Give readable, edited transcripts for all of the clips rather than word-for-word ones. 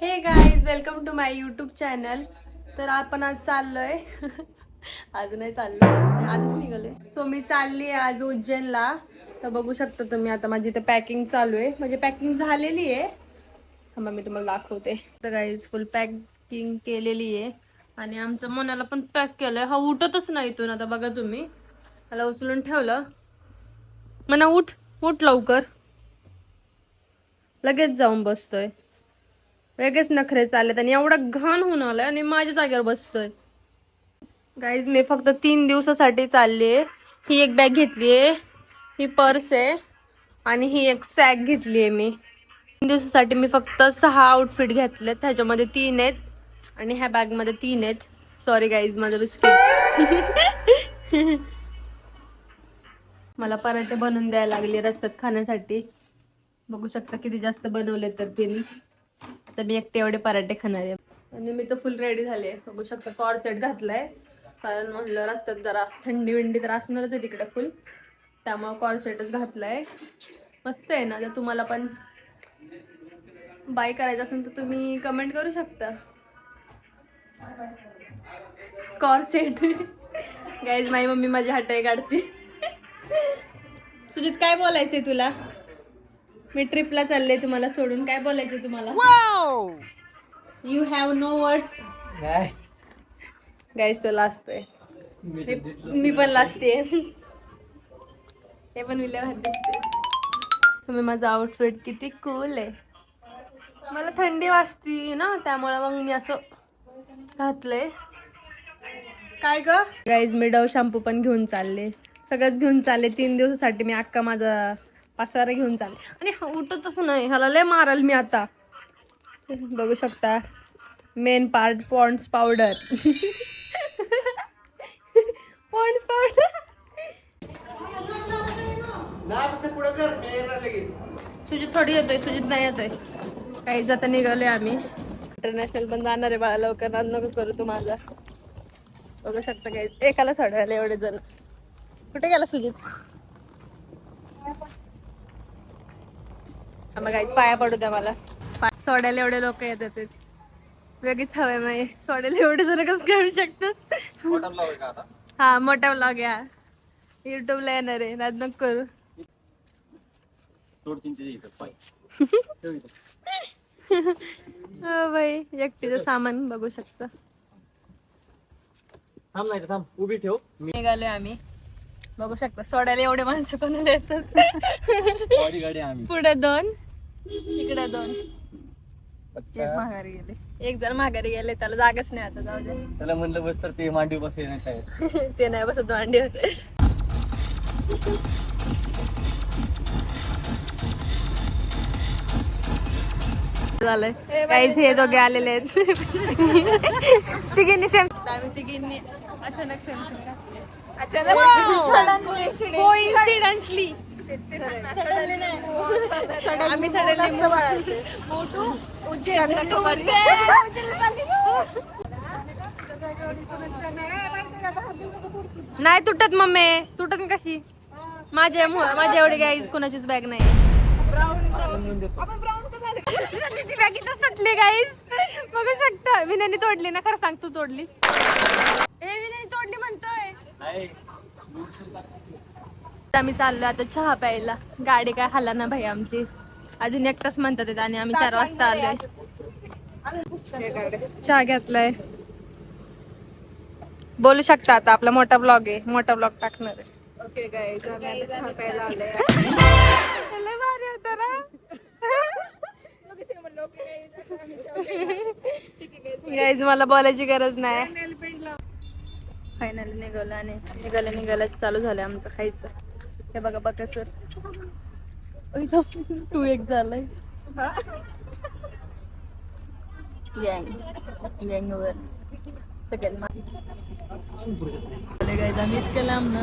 हे guys welcome to my YouTube channel. तर आपण आज चाललोय आज नाही चाललो, आजच निघालोय. सो मी चालली आहे आज उज्जैनला. तर बघू शकता तुम्ही आता माझी इथे पॅकिंग चालू आहे, म्हणजे पॅकिंग झालेली आहे. थांबा मी तुम्हाला दाखवते. तर गाईज फुल पॅकिंग केलेली आहे आणि आमचं मनाला पण पॅक केलंय. हा उठतच नाही इथून. आता बघा तुम्ही, त्याला उचलून ठेवलं. मना उठ उठ लवकर, लगेच जाऊन बसतोय. वेगळेच नखरे चाललेत आणि एवढा घाण होऊन आलाय आणि माझ्या जागेवर बसतोय. गाईज मी फक्त 3 दिवसासाठी चालली आहे. ही एक बॅग घेतलीये, ही पर्स आहे आणि ही एक सॅक घेतलीये. मी 3 दिवसासाठी मी फक्त 6 आउटफिट घेतलेत. त्याच्यामध्ये 3 आहेत आणि ह्या बॅग मध्ये 3 आहेत. सॉरी गाईज, माझं बिस्किट. मला पराठे बनवून द्यायला लागले रस्त्यात खाण्यासाठी. बघू शकता किती जास्त बनवले तर तिने. आता मी एकटे एवढे पराठे खाणार आहे आणि मी तर फुल रेडी झाले. बघू शकता कॉर्ड सेट घातलाय, कारण म्हटलं रस्त्यात जरा थंडी विंडी तर असणारच आहे तिकडे फुल, त्यामुळे कॉर्ड सेटच घातलाय. मस्त आहे ना. जर तुम्हाला पण बाय करायचं असेल तर तुम्ही कमेंट करू शकता. कॉर्ड सेट गाईज माझी मम्मी माझी हटाई काढते. सुजित काय बोलायचंय तुला? मी ट्रिपला चालले, तुम्हाला सोडून. काय बोलायचं तुम्हाला? You have no words. Guys तो लाजतोय. मी पण लाजते. ते पण विले हात दिसते. तुम्ही माझं आउटफिट किती कूल आहे. मला थंडी वाजती ना, त्यामुळे मग मी असं घातलंय. काय ग गाईज, मी डव शॅम्पू पण घेऊन चालले. सगळंच घेऊन चालले. 3 दिवसासाठी मी अख्खा माझा पसारा घेऊन चालले. आणि उठतच नाही, ह्याला लय माराल मी आता. बघू शकता main part Pond's powder. Pond's powder. Sujit थोडी येतोय, सुजित नाही येतोय. काही जाता निघालोय आम्ही. इंटरनॅशनल पण जाणार आहे बाळा, लवकर नाद नको करू तू माझा. बघू शकता काही एकाला सोडवायला एवढे जण. कुठे गेला सुजित? आम्हाला काहीच पाया पडू द्या मला. सोडायला एवढे लोक येत होते. वेगळीच हवंय नाही सोडायला एवढे जण कसं करू शकतात. हा मोठा व्लॉग आहे, युट्यूबला येणार आहे. नाद नको करू. बाई एकटीचं सामान बघू शकता. उभी ठेव. निघालोय आम्ही. बघू शकता सोडायला एवढे माणसं कोणाला येतात. पुढे 2, इकडे 2. माघारी गेले. एक जण माघारी गेले, त्याला जागाच नाही आता. जाऊ दे, त्याला म्हणलं बस तर ते मांडी बसले नाही. ते नाही बसत मांडीवर. झालंय काहीच. हे दोघे आलेले आहेत. तिघींनी सेम. आम्ही तिघींनी अचानक सेम सेम घातले. अचानक कोइन्सिडेंटली आम्ही नाही तुटत मम्मी, तुटत कशी? माझ्या एवढी गाईज कोणाचीच बॅग नाही. बॅग इथंच तुटली गाईज, बघू शकता. विनयने तोडली ना? खरं सांग, तू तोडली? विनयने तोडली म्हणतोय. आम्ही चाललोय आता चहा प्यायला. गाडी काय हल्ला ना भाई आमची, अजून 1 तास म्हणतात आणि आम्ही 4 वाजता आलोय. चहा घेतलाय. बोलू शकता आता. आपला मोठा ब्लॉग आहे, मोठा ब्लॉग टाकणार आहे. ओके गाईज, आम्ही आता चहा प्यायला आलोय. लय भारी होतं ना. गाईज मला बोलायची गरज नाही. फायनली निघालो आणि निघाल्या चालू झालं आमचं खायचं. हे बघा बकासूर 2x झालाय. गँग वर सगळ्यांना आम्ही इतकं लांब ना,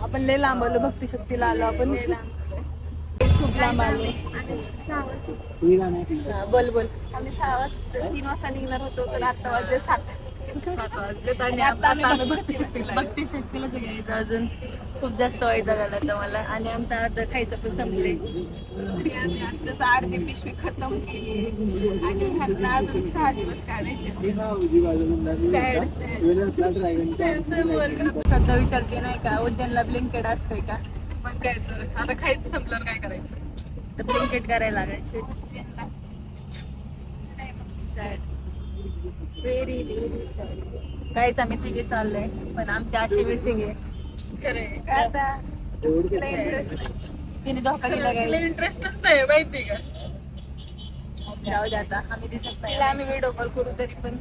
आपण लय लांब आलो. भक्ती शक्तीला आलो आपण. खूप लांब आले. बोल बोल. आम्ही 3 वाजता निघणार होतो, तर आता वाजले 7 वाजले आणि आता आम्ही भक्ती शक्तीला घ्यायचं. अजून खूप जास्त वैताग आला होता मला आणि आमचं अर्ध खायचं पण संपले. तरी आम्ही आत्ताच अर्धी पिशवी खतम केली आणि ह्यांना अजून 6 दिवस काढायचे. श्रद्धा विचारते नाही का उज्जैनला ब्लिंकेट असतंय का? मग काय तर आता खायचं संपल्यावर काय करायचं तर ब्लिंकेट करायला लागायचे. Very very sad. काहीच आम्ही तिघे चाललंय पण आमची अशी मिसिंग आहे. काय आता तिने धोका दिला इंटरेस्टच नाही माहिती का. जाऊ दे आता आम्ही दिसत नाही. तिला आम्ही व्हिडिओ कॉल करू तरी पण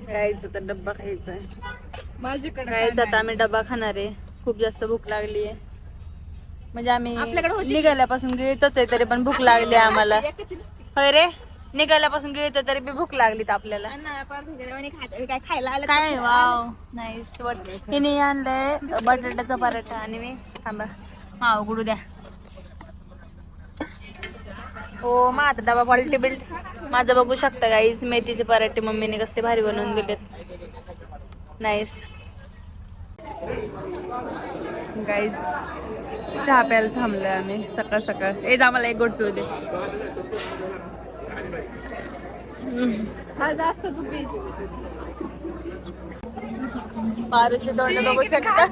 खायचं तर डब्बा खायचा आहे. माझ्याकडे खायचं आता आम्ही डब्बा खाणार आहे. खूप जास्त भूक लागली आहे. म्हणजे आम्ही आपल्याकडे होती. निघाल्यापासून गिळतोच आहे तरी पण भूक लागली आहे आम्हाला. होय रे निघाल्यापासून गिळतो तरी बी भूक लागली तर आपल्याला. काय खायला आलं काय वाव नाईस. हिने आणलंय बटाट्याचा पराठा आणि मी थांबा हा उघडू द्या. हो माझा डबा क्वालिटी बिल्ड माझं बघू शकता गाईज. मेथीचे पराठे मम्मीने कसले भारी बनवून दिलेत. Nice guys. चहा प्यायला थांबलोय आम्ही सकाळ सकाळ. येत आम्हाला एक गोट पिऊ दे. जास्त तू पी. पारुशी तोंड बघू शकता.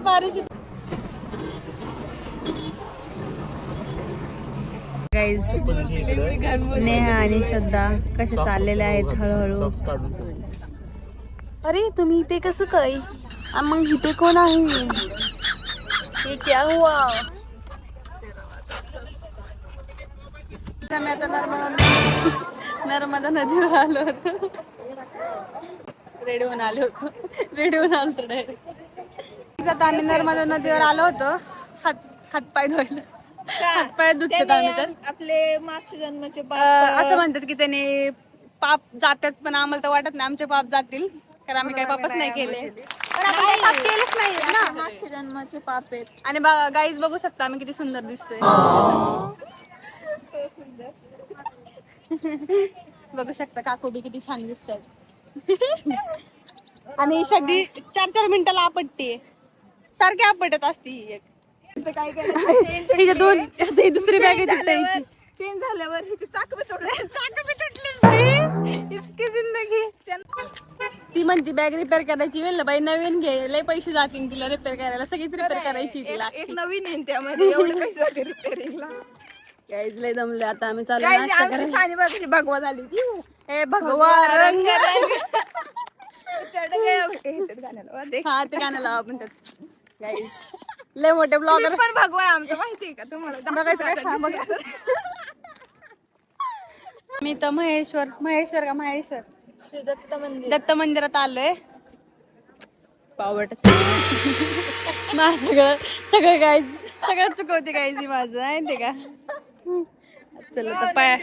पारुशी गाईज नेहा आणि श्रद्धा कसे चाललेले आहेत हळूहळू. अरे तुम्ही इथे कसं काय मग इथे कोण आहे? हे क्या हुआ? आम्ही आता नर्मदा नदीवर आलो होतो. रेडी होऊन आलो होतो डायरेक्ट. आता आम्ही नर्मदा नदीवर आलो होतो. हातपाय धुवायला. हातपाय धुतले आम्ही तर. आपले मागच्या जन्माचे असं म्हणतात की त्याने पाप जातात पण आम्हाला तर वाटत नाही आमचे पाप जातील कारण आम्ही काही पापच नाही केले. पण आपण काही पाप केलेच नाहीये ना. मागच्या जन्माचे पाप आहेत. आणि गाईज बघू शकता आम्ही किती सुंदर दिसतोय. बघू शकता काकू बी किती छान दिसतात. आणि सगळी 4-4 मिनिटाला आपटते. सारखी आपटत असते ही एक. काय काय दोन दुसरी बॅग आहे चेंज झाल्यावर ह्याची चाक बी इतकी जिंदगी. ती म्हणती बॅग रिपेअर करायची वेळ बाई नवीन घे लय पैसे जातील तिला रिपेअर करायला. सगळीच रिपेअर करायची तिला. एक नवीन येईन त्यामध्ये एवढे पैसे जाते रिपेअरिंगला. गाईज लय दमले आता आम्ही चालू नाश्ता करायला. शानी बघ कशी भगवा झाली ती. हे भगवा रंग हा ते गाणं लावा आपण त्यात. गाईज लय मोठे ब्लॉगर पण भगवा आहे आमचं माहितीये का तुम्हाला? बघायचं काय? मी तर महेश्वर श्री दत्त मंदिर दत्त मंदिरात आलोय. पावट माझं सगळं गाईज सगळं चुकवते गाईज माझं माहिती का. चला तर पाया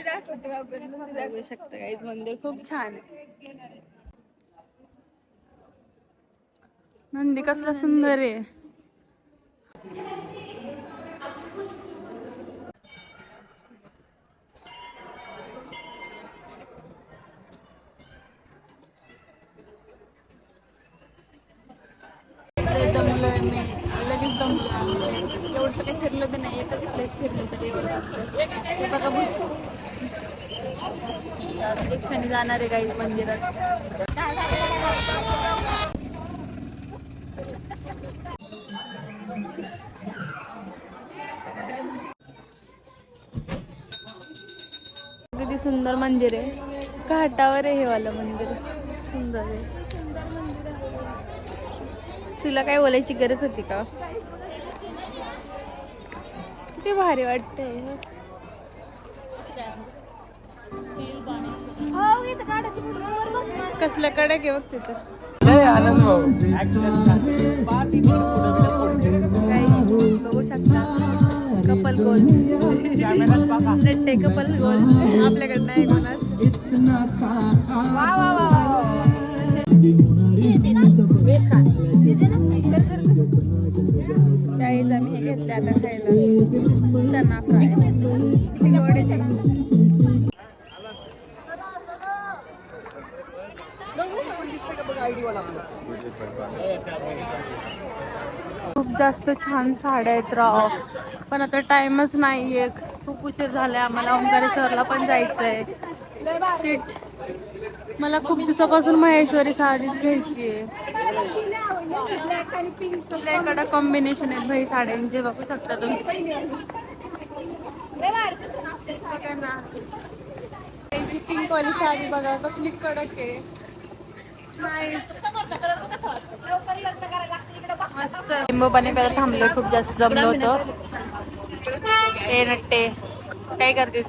बघू शकता गाईज मंदिर खूप छान आहे. नंदी कसला सुंदर आहे. दमलोय मी लगेच दमलोय. एवढं काही फिरलं बी नाही. एकच प्लेस फिरलं तरी एवढं. हे बघा रिक्षाने जाणार आहे गाईज मंदिरात. किती सुंदर मंदिर आहे. घाटावर आहे हे वाला मंदिर. सुंदर आहे. तुला काय बोलायची गरज होती का? किती भारी वाटतंय. कसलं कडक आहे बघ तिथं. बघू शकता कपल गोल कपल गोल आपल्याकडे नाही कोणाच. वा वा वा त्यावेळेस आम्ही हे घेतले आता खायला चना फ्राय. खूप जास्त छान साड्या आहेत राव, पण आता टाइमच नाहीये, खूप उशीर झालाय आम्हाला. ओंकारेश्वरला पण जायचंय. शिट, मला खूप दिवसापासून महेश्वरी साडीच घ्यायची आहे. आपल्याकडे कॉम्बिनेशन आहेत भाई साड्यांचे, बघू शकता तुम्ही. बघा ना, पिंक वाली साडी बघा कसली कडक आहे. मस्त. लिंबूपाणी प्यायला थांबलो, खूप जास्त जमलो होतो. ए नट्टे, काय करते?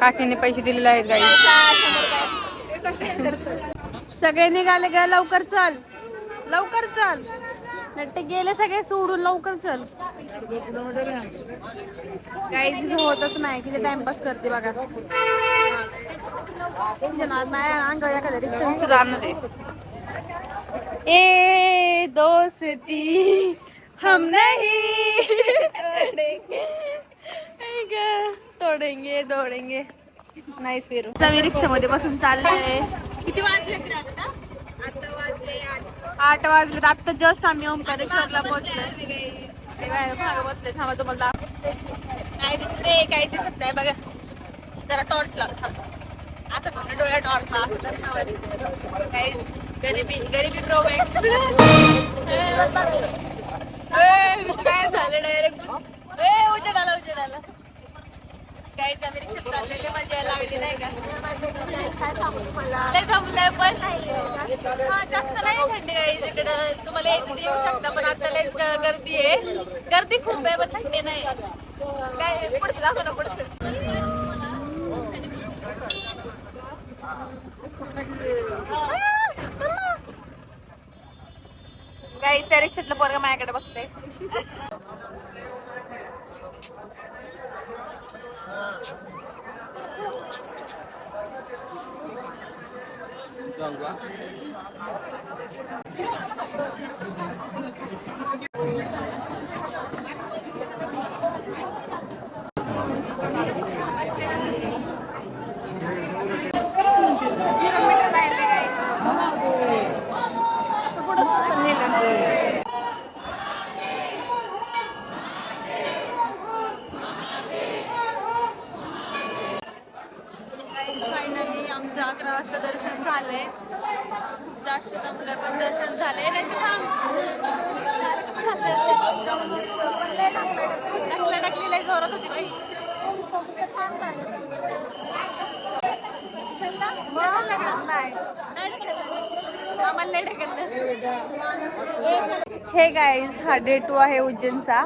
काकीने पैसे दिलेले आहेत गाई. सगळे निघाले ग, लवकर चल, लवकर चल. नट्टे गेले सगळे सोडून, लवकर चल. काही होतच नाही, किती टाइमपास करते बघा. ए दोस्ती हम नहीं तोडेंगे तोडेंगे. नाहीच फिरू. आम्ही रिक्षामध्ये बसून चाललोय. किती वाजले आता? 8 वाजले. आता जस्ट आम्ही ओंकारेश्वरला पोहोचलोय. भाग बसले, थांबा तुम्हाला काय दिसते काय दिसत नाही बघा. जरा टॉर्च लावता असं बघा, डोळ्या टॉर्च ला असं तर काही गरिबी गरिबी प्रोमॅक्स. काय झालं डायरेक्ट उजेड आला उजेड आला. काही आम्ही रिक्षात चाललेले, मजा लागली नाही का? लय जमलंय पण जास्त नाही थंडी काही इकडं. तुम्हाला यायचं येऊ शकता, पण आता लयच गर्दी आहे. गर्दी खूप आहे पण थंडी नाही. काय पुढचं दाखव ना, पुढचं. काही त्या रिक्षातलं पोरगं माझ्याकडे बघतंय. फायनली आमचं 11 वाजता दर्शन झालंय. खूप जास्त दमलं पण दर्शन झालंय. टाकलेला जोरात होती बाई. छान झालं. हे गाईज, हा डे 2 आहे उज्जैनचा.